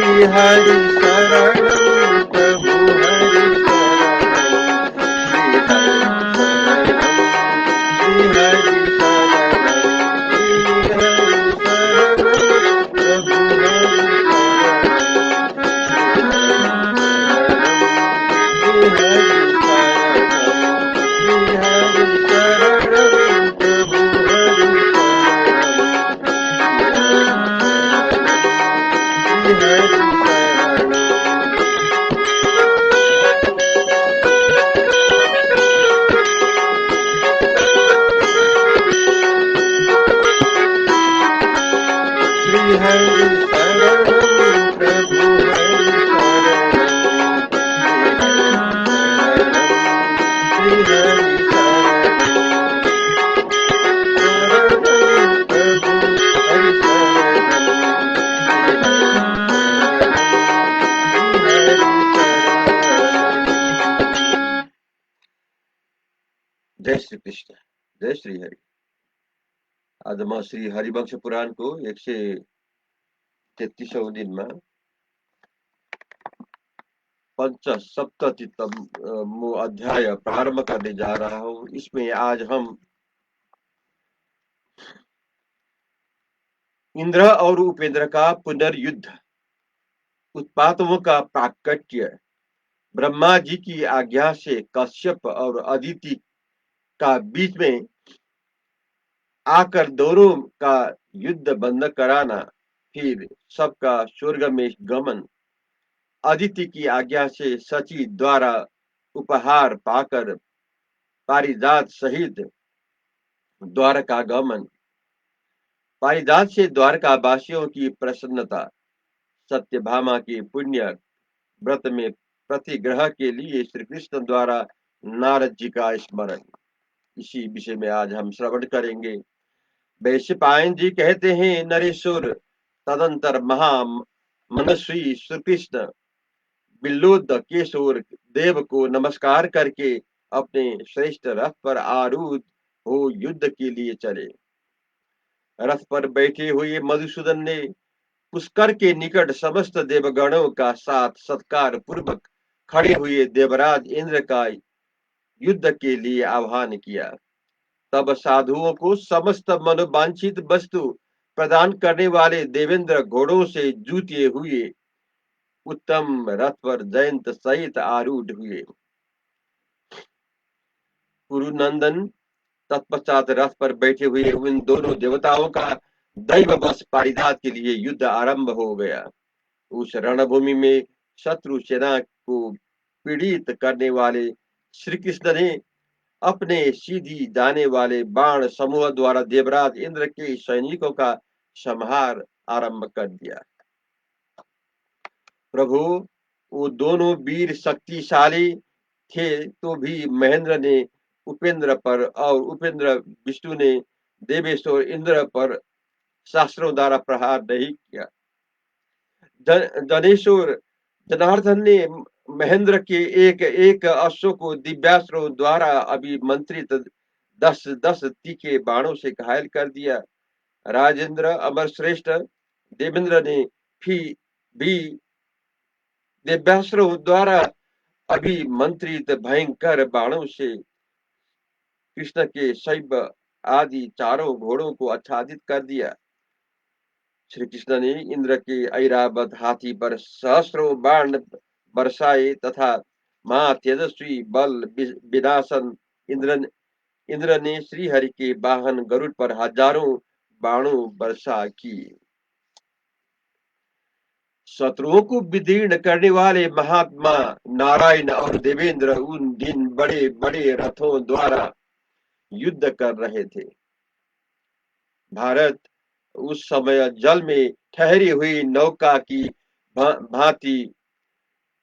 हरि शरणं प्रभु हरि शरणं श्री हरि शरणं श्री हरि शरणं श्री हरि शरणं प्रभु हरि शरणं श्री हरि शरणं श्री हरि शरणं प्रभु हरि जय श्री कृष्ण, जय श्री हरि। आज म श्री हरिवंश पुराणको 133औं दिनमा पंचसप्ततितम अध्याय प्रारंभ करने जा रहा हूँ। इसमें आज हम इंद्र और उपेंद्र का पुनर्युद्ध, उत्पातों का प्राकट्य, ब्रह्मा जी की आज्ञा से कश्यप और अदिति का बीच में आकर दोनों का युद्ध बंद कराना, फिर सबका स्वर्ग में गमन, अदिति की आज्ञा से सची द्वारा उपहार पाकर पारिजात सहित द्वारका गमन, पारिजात से द्वारका वासियों की प्रसन्नता, सत्यभामा के पुण्य व्रत में प्रतिग्रह के लिए श्री कृष्ण द्वारा नारद जी का स्मरण। इसी विषय में आज हम श्रवण करेंगे। वैशंपायन जी कहते हैं, नरेश्वर तदंतर महा मनस्वी श्री कृष्ण बिल्लोद केशोर देव को नमस्कार करके अपने श्रेष्ठ रथ पर आरूढ़ हो युद्ध के लिए चले। रथ पर बैठे हुए मधुसूदन ने पुष्कर के निकट समस्त देवगणों का साथ सत्कार पूर्वक खड़े हुए देवराज इंद्र का युद्ध के लिए आह्वान किया। तब साधुओं को समस्त मनोवांछित वस्तु प्रदान करने वाले देवेंद्र घोड़ों से जूते हुए उत्तम रथ पर जयंत सहित आरूढ़ हुए। कुरुनंदन तत्पश्चात रथ पर बैठे हुए उन दोनों देवताओं का दैववश पारिजात के लिए युद्ध आरंभ हो गया। उस रणभूमि में शत्रु सेना को पीड़ित करने वाले श्री कृष्ण ने अपने सीधी जाने वाले बाण समूह द्वारा देवराज इंद्र के सैनिकों का संहार आरंभ कर दिया। प्रभु, वो दोनों वीर शक्तिशाली थे तो भी महेंद्र ने उपेंद्र पर और उपेंद्र विष्णु ने देवेश्वर इंद्र पर शास्त्रों द्वारा प्रहार नहीं किया। जनेश्वर जनार्दन ने महेंद्र के एक एक अश्व को दिव्यास्त्रों द्वारा अभिमंत्रित 10-10 तीखे बाणों से घायल कर दिया। राजेंद्र अमर श्रेष्ठ देवेंद्र ने भी दिव्यास्त्रों द्वारा अभिमंत्रित भयंकर बाणों से कृष्ण के शैव आदि चारों घोड़ों को आच्छादित कर दिया। श्री कृष्ण ने इंद्र के ऐरावत हाथी पर सहस्रों बाण बरसाए तथा महा तेजस्वी बल विनाशन इंद्र ने श्री हरि के वाहन गरुड़ पर हजारों बाणों वर्षा की। शत्रुओं को विदीर्ण करने वाले महात्मा नारायण और देवेंद्र उन दिन बड़े बड़े रथों द्वारा युद्ध कर रहे थे। भारत उस समय जल में ठहरी हुई नौका की भांति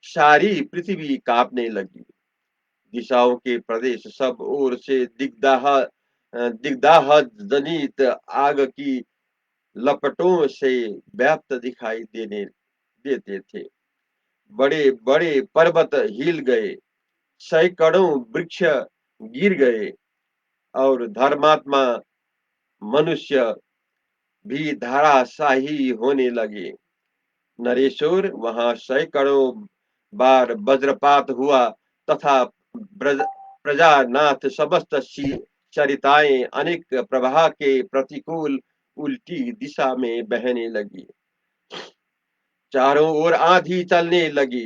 सारी पृथ्वी कांपने लगी। दिशाओं के प्रदेश सब ओर से दिग्दाह जनित आग की लपटों से व्याप्त दिखाई देते थे। बड़े बड़े पर्वत हिल गए, सैकड़ों वृक्ष गिर गए और धर्मात्मा मनुष्य भी धराशाही होने लगे। नरेश्वर, वहां सैकड़ों बार वज्रपात हुआ तथा प्रजानाथ समस्त सरिताएं अनेक प्रवाह के प्रतिकूल उल्टी दिशा में बहने लगी। चारों ओर आंधी चलने लगी,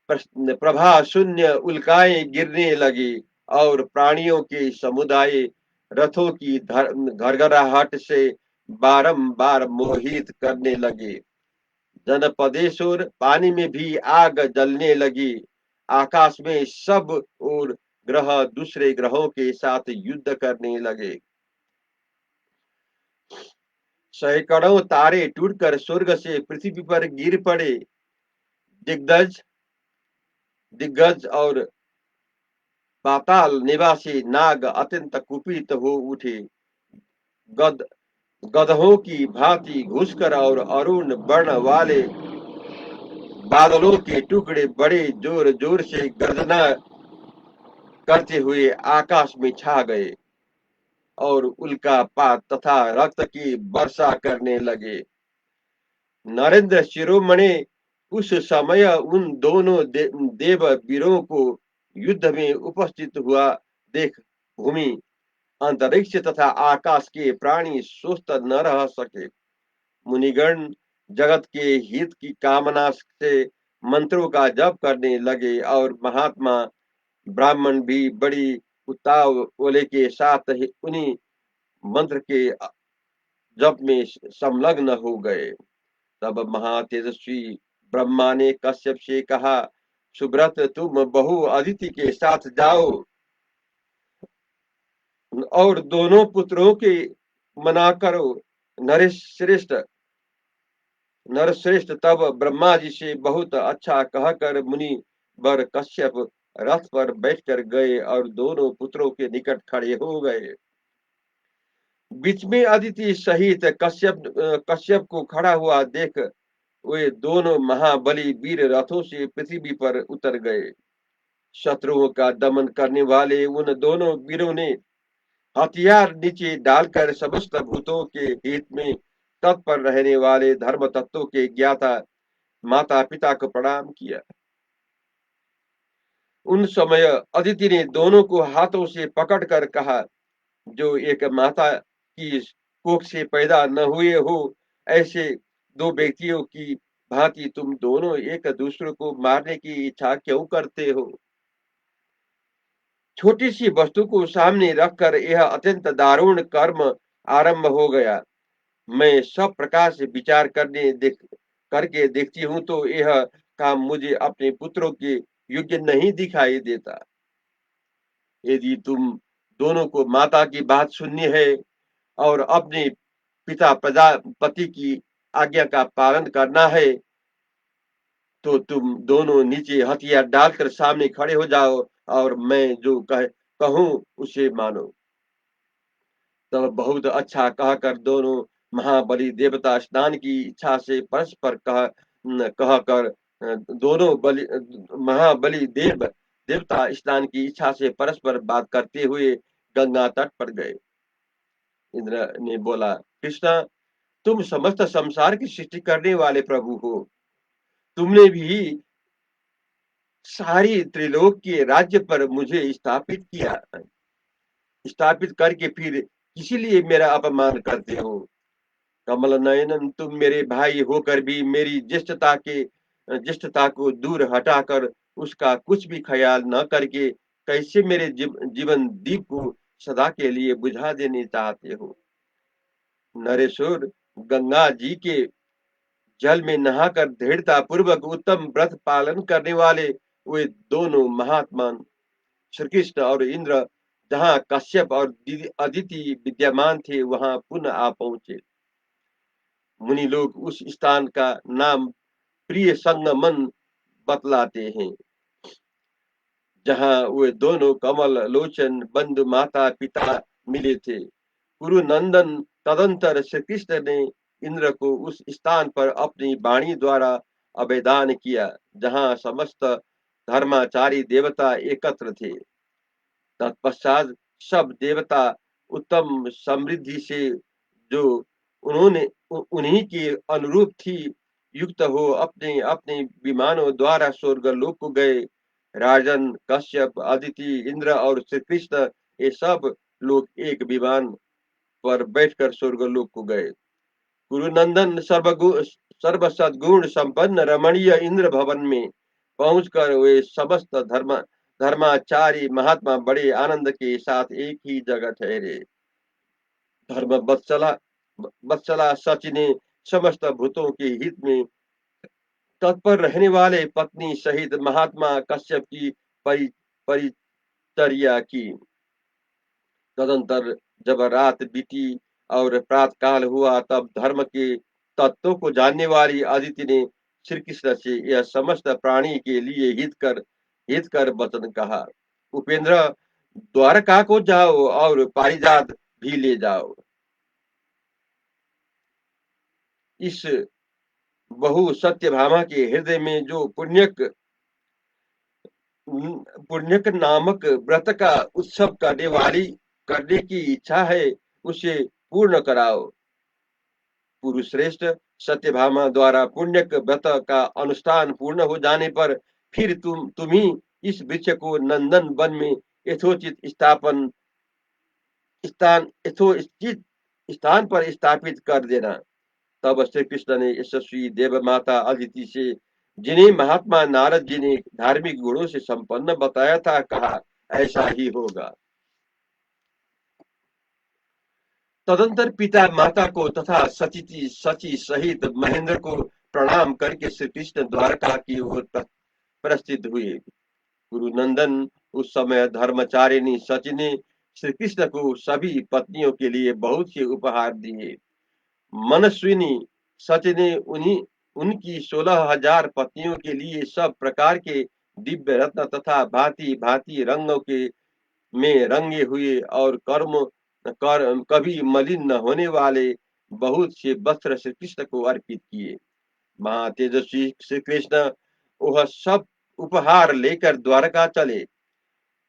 प्रभा शून्य उल्काएं गिरने लगी और प्राणियों के समुदाय रथों की घरघराहट से बारंबार मोहित करने लगे। जनपदेश्वर, पानी में भी आग जलने लगी। आकाश में सब और ग्रह दूसरे ग्रहों के साथ युद्ध करने लगे। सैकड़ों तारे टूटकर स्वर्ग से पृथ्वी पर गिर पड़े। दिग्गज दिग्गज और पाताल निवासी नाग अत्यंत कुपित हो उठे। गद गधों की भांति घुसकर और अरुण वर्ण वाले बादलों के टुकड़े बड़े जोर जोर से गर्जना करते हुए आकाश में छा गए और उल्कापात तथा रक्त की वर्षा करने लगे। नरेंद्र शिरोमणि उस समय उन दोनों देव वीरों को युद्ध में उपस्थित हुआ देख भूमि, अंतरिक्ष तथा आकाश के प्राणी स्वस्थ न रह सके। मुनिगण जगत के हित की कामना से मंत्रों का जप करने लगे और महात्मा ब्राह्मण भी बड़ी उतावले के साथ ही उन्हीं मंत्र के जप में संलग्न हो गए। तब महातेजस्वी ब्रह्मा ने कश्यप से कहा, सुब्रत, तुम बहु अदिति के साथ जाओ और दोनों पुत्रों के मना करो। नरश्रेष्ठ नरश्रेष्ठ तब ब्रह्मा जी से बहुत अच्छा कहकर मुनि वर कश्यप रथ पर बैठकर गए और दोनों पुत्रों के निकट खड़े हो गए। बीच में अदिति सहित कश्यप को खड़ा हुआ देख वे दोनों महाबली वीर रथों से पृथ्वी पर उतर गए। शत्रुओं का दमन करने वाले उन दोनों वीरों ने हथियार नीचे डालकर समस्त भूतों के हित में तत्पर रहने वाले धर्म तत्वों के ज्ञाता माता पिता को प्रणाम किया। उन समय अदिति ने दोनों को हाथों से पकड़कर कहा, जो एक माता की कोख से पैदा न हुए हो, ऐसे दो व्यक्तियों की भांति तुम दोनों एक दूसरे को मारने की इच्छा क्यों करते हो? छोटी सी वस्तु को सामने रखकर यह अत्यंत दारुण कर्म आरंभ हो गया। मैं सब प्रकार से विचार करके देखती हूँ तो यह काम मुझे अपने पुत्रों के योग्य नहीं दिखाई देता। यदि तुम दोनों को माता की बात सुननी है और अपने पिता प्रजापति की आज्ञा का पालन करना है तो तुम दोनों नीचे हथियार डालकर सामने खड़े हो जाओ और मैं जो कहूँ उसे मानो। तब बहुत अच्छा कहकर दोनों महाबली देवता स्नान की इच्छा से परस्पर कहकर दोनों महाबली देवता स्नान की इच्छा से परस्पर बात करते हुए गंगा तट पर गए। इंद्र ने बोला, कृष्णा, तुम समस्त संसार की सृष्टि करने वाले प्रभु हो। तुमने भी सारी त्रिलोक के राज्य पर मुझे स्थापित करके फिर किसी लिए मेरा अपमान करते हो? कमल नयनन, तुम मेरे भाई होकर भी मेरी ज्येष्ठता को दूर हटाकर उसका कुछ भी ख्याल न करके कैसे मेरे जीवन दीप को सदा के लिए बुझा देने चाहते हो? नरेश्वर, गंगा जी के जल में नहाकर दृढ़ता पूर्वक उत्तम व्रत पालन करने वाले वे दोनों महात्मा श्री कृष्ण और इंद्र जहाँ कश्यप और अदिति विद्यमान थे वहां पुनः आ पहुंचे। मुनि लोग उस स्थान का नाम प्रिय संगमन बतलाते हैं, जहाँ वे दोनों कमल लोचन बंधु माता पिता मिले थे। कुरु नंदन तदंतर श्री कृष्ण ने इंद्र को उस स्थान पर अपनी वाणी द्वारा अभिदान किया जहाँ समस्त धर्माचारी देवता एकत्र थे। तत्पश्चात सब देवता उत्तम समृद्धि से जो उन्हीं के अनुरूप थी युक्त हो अपने अपने विमानों द्वारा स्वर्गलोक को गए। राजन, कश्यप, अदिति, इंद्र और श्री कृष्ण, ये सब लोग एक विमान पर बैठकर स्वर्गलोक को गए। गुरुनंदन सर्व सद्गुण संपन्न रमणीय इंद्र भवन में पहुंचकर वे समस्त धर्माचारी महात्मा बड़े आनंद के साथ एक ही जगह ठहरे। धर्म वत्सला सच ने समस्त भूतों के हित में तत्पर रहने वाले पत्नी सहित महात्मा कश्यप की परिचर्या की। तदंतर जब रात बीती और प्रातः काल हुआ, तब धर्म के तत्वों को जानने वाली अदिति ने श्री कृष्ण से यह समस्त प्राणी के लिए हित कर वचन कहा। उपेंद्र, द्वारका को जाओ और पारिजात भी ले जाओ। इस बहु सत्यभामा के हृदय में जो पुण्यक नामक व्रत का उत्सव करने की इच्छा है, उसे पूर्ण कराओ। पुरुष श्रेष्ठ, सत्यभामा द्वारा पुण्यक व्रत का अनुष्ठान पूर्ण हो जाने पर फिर तुम ही इस वृक्ष को नंदन वन में यथोचित यथोचित स्थान पर स्थापित कर देना। तब श्री कृष्ण ने यशस्वी देव माता अदिति से, जिन्हें महात्मा नारद जी ने धार्मिक गुणों से संपन्न बताया था, कहा, ऐसा ही होगा। तदंतर पिता माता को तथा सची सहित महेंद्र को प्रणाम करके श्री कृष्ण द्वारका की ओर प्रस्थित हुए। गुरु नंदन, उस समय धर्मचारिणी सची ने श्री कृष्ण को सभी पत्नियों के लिए बहुत से उपहार दिए। मनस्विनी सच ने उनकी 16,000 पत्नियों के लिए सब प्रकार के दिव्य रत्न तथा भांति भांति रंगों के में रंगे हुए और कभी मलिन न होने वाले बहुत से वस्त्र श्री कृष्ण को अर्पित किए। महातेजस्वी श्री कृष्ण वह सब उपहार लेकर द्वारका चले।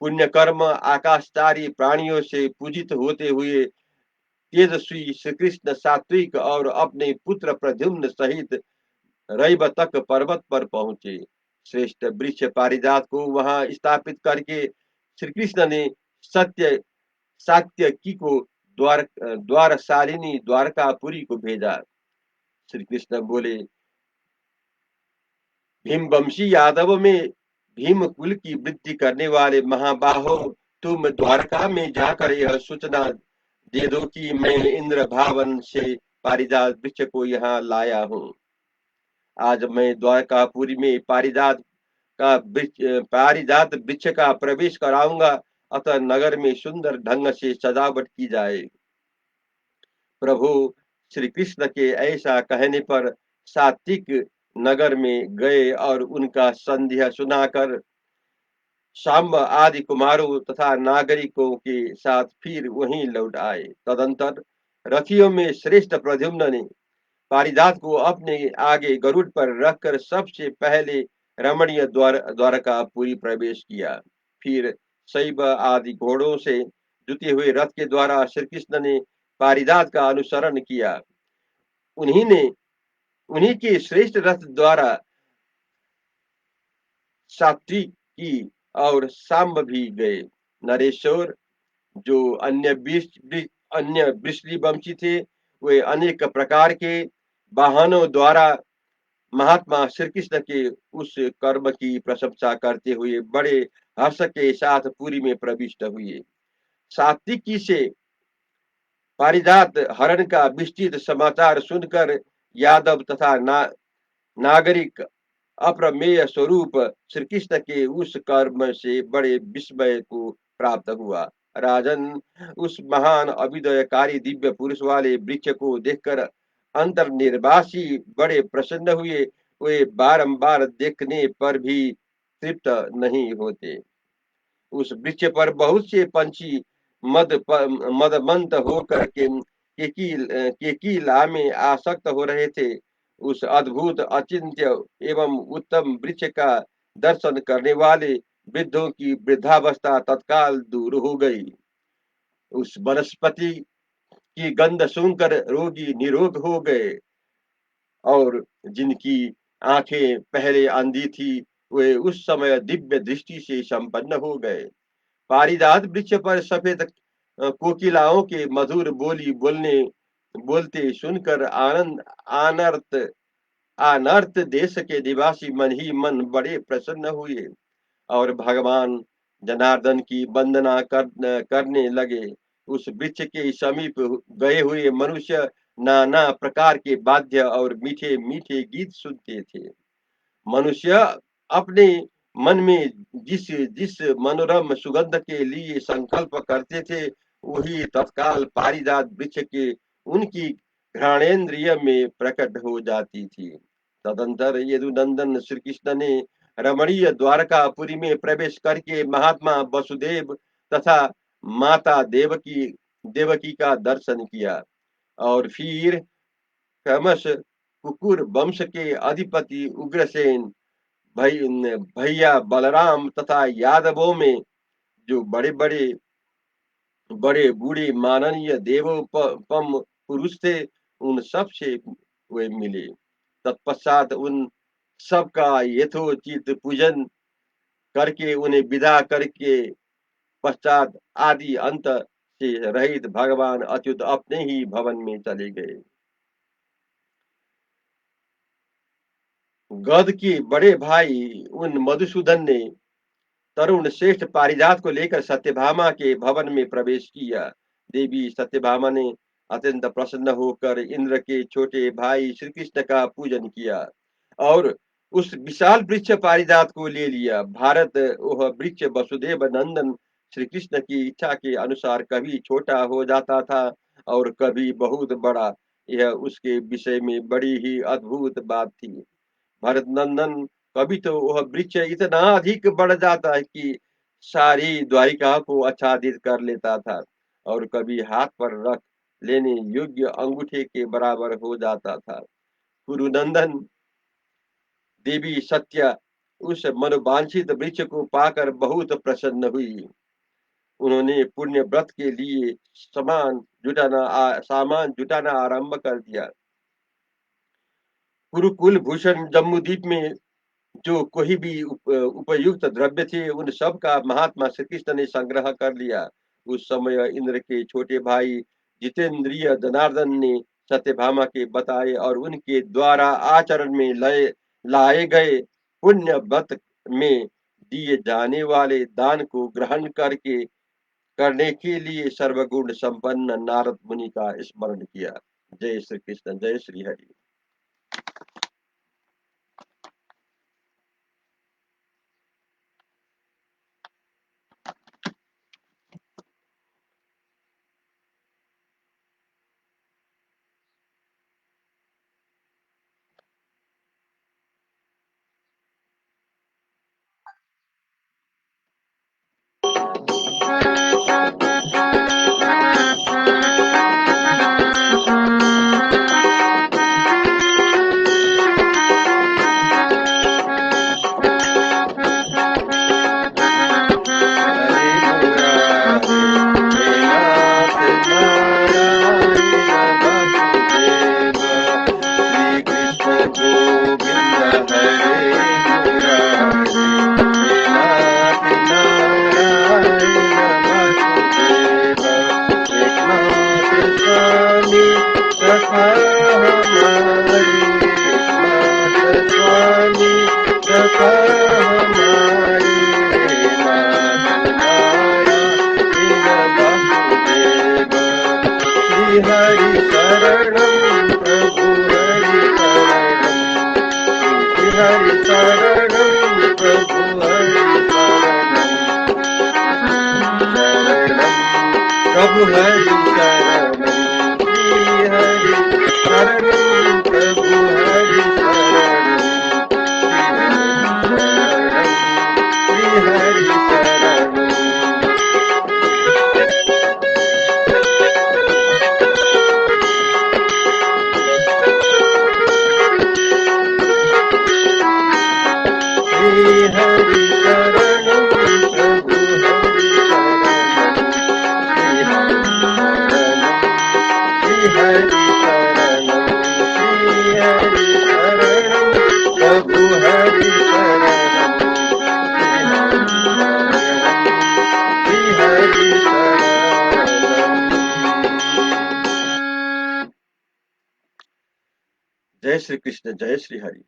पुण्य कर्म आकाशचारी प्राणियों से पूजित होते हुए तेजस्वी श्री कृष्ण सात्विक और अपने पुत्र प्रद्युम्न सहित रैवतक पर्वत पर पहुंचे। श्रेष्ठ वृक्ष पारिजात को वहां स्थापित करके श्री कृष्ण ने सत्य सात्यकी को द्वारशालिनी द्वारकापुरी को भेजा। श्री कृष्ण बोले, भीमवंशी यादव में भीम कुल की वृद्धि करने वाले महाबाहो, तुम द्वारका में जाकर यह सूचना दे दो कि मैं इंद्र भावन से पारिजात वृक्ष को यहाँ लाया हूँ। आज मैं द्वारकापुरी में पारिजात वृक्ष का प्रवेश कराऊंगा, अतः नगर में सुंदर ढंग से सजावट की जाए। प्रभु श्री कृष्ण के ऐसा कहने पर सात्विक नगर में गए और उनका संदेह सुनाकर सांब आदि कुमारों तथा नागरिकों के साथ फिर वहीं लौट आए। तदंतर रथियों में श्रेष्ठ प्रद्युम्न ने पारिजात को अपने आगे गरुड़ पर रखकर सबसे पहले रमणीय द्वारका पूरी प्रवेश किया। फिर शैव आदि घोड़ों से जुते हुए रथ के द्वारा श्री कृष्ण ने पारिजात का अनुसरण किया। उन्हीं के श्रेष्ठ रथ द्वारा सात्विकी और सांब भी गए। नरेश्वर, जो अन्य वंशी थे, वे अनेक प्रकार के वाहनों द्वारा महात्मा श्री कृष्ण के उस कर्म की प्रशंसा करते हुए बड़े हर्ष के साथ पुरी में प्रविष्ट हुए। सात्विकी से पारिजात हरण का विस्तृत समाचार सुनकर यादव तथा नागरिक अप्रमेय स्वरूप श्री कृष्ण के उस कर्म से बड़े विस्मय को प्राप्त हुआ। राजन, उस महान अभ्युदयकारी दिव्य पुरुष वाले वृक्ष को देखकर अंतर्निर्वासी बड़े प्रसन्न हुए। वे बारंबार देखने पर भी तृप्त नहीं होते। उस वृक्ष पर बहुत से पंछी मदमंत होकर केकीला में आसक्त हो रहे थे। उस अद्भुत अचिंत्य एवं उत्तम वृक्ष का दर्शन करने वाले वृद्धों की वृद्धावस्था तत्काल दूर हो गई। उस वनस्पति की गंध सुनकर रोगी निरोग हो गए। और जिनकी आंखें पहले अंधी थी, वे उस समय दिव्य दृष्टि से संपन्न हो गए। पारिजात वृक्ष पर सफेद कोकिलाओं के मधुर बोली बोलते सुनकर आनंद अनर्थ अनर्थ देश के निवासी मन ही मन बड़े प्रसन्न हुए और भगवान जनार्दन की वंदना करने लगे। उस वृक्ष के समीप गए हुए मनुष्य नाना प्रकार के वाद्य और मीठे मीठे गीत सुनते थे। मनुष्य अपने मन में जिस जिस मनोरम सुगंध के लिए संकल्प करते थे, वही तत्काल पारिजात वृक्ष के उनकी घ्राणेन्द्रिय में प्रकट हो जाती थी। तदंतर यदुनंदन श्री कृष्ण ने रमणीय द्वारकापुरी में प्रवेश करके महात्मा वसुदेव तथा माता देवकी का दर्शन किया और फिर क्रमश कुकुर वंश के अधिपति उग्रसेन, भैया बलराम तथा यादवों में जो बड़े बूढ़े माननीय देवोपम पुरुष थे, उन सब से वे मिले। तत्पश्चात उन सबका यथोचित पूजन करके उन्हें विदा करके पश्चात आदि अंत से रहित भगवान अच्युत अपने ही भवन में चले गए। गद के बड़े भाई उन मधुसूदन ने तरुण श्रेष्ठ पारिजात को लेकर सत्यभामा के भवन में प्रवेश किया। देवी सत्यभामा ने अत्यंत प्रसन्न होकर इंद्र के छोटे भाई श्री कृष्ण का पूजन किया और उस विशाल वृक्ष पारिजात को ले लिया। भारत वह वृक्ष वसुदेव नंदन श्री कृष्ण की इच्छा के अनुसार कभी छोटा हो जाता था और कभी बहुत बड़ा। यह उसके विषय में बड़ी ही अद्भुत बात थी। भरत नंदन कभी तो वह वृक्ष इतना अधिक बढ़ जाता है कि सारी द्वारिका को आच्छादित कर लेता था और कभी हाथ पर रख लेने योग्य अंगूठे के बराबर हो जाता था। कुरुनंदन देवी सत्या उस मनोवांछित वृक्ष को पाकर बहुत प्रसन्न हुई। उन्होंने पुण्य व्रत के लिए सामान जुटाना आरंभ कर दिया। कुरुकुल भूषण जम्मूद्वीप में जो कोई भी उपयुक्त द्रव्य थे, उन सब का महात्मा श्री कृष्ण ने संग्रह कर लिया। उस समय इंद्र के छोटे भाई जितेंद्रिय जनार्दन ने सत्यभामा के बताए और उनके द्वारा आचरण में लाए गए पुण्य व्रत में दिए जाने वाले दान को ग्रहण करने के लिए सर्वगुण संपन्न नारद मुनि का स्मरण किया। जय श्री कृष्ण, जय श्री हरि। श्री कृष्ण, जय श्री हरि।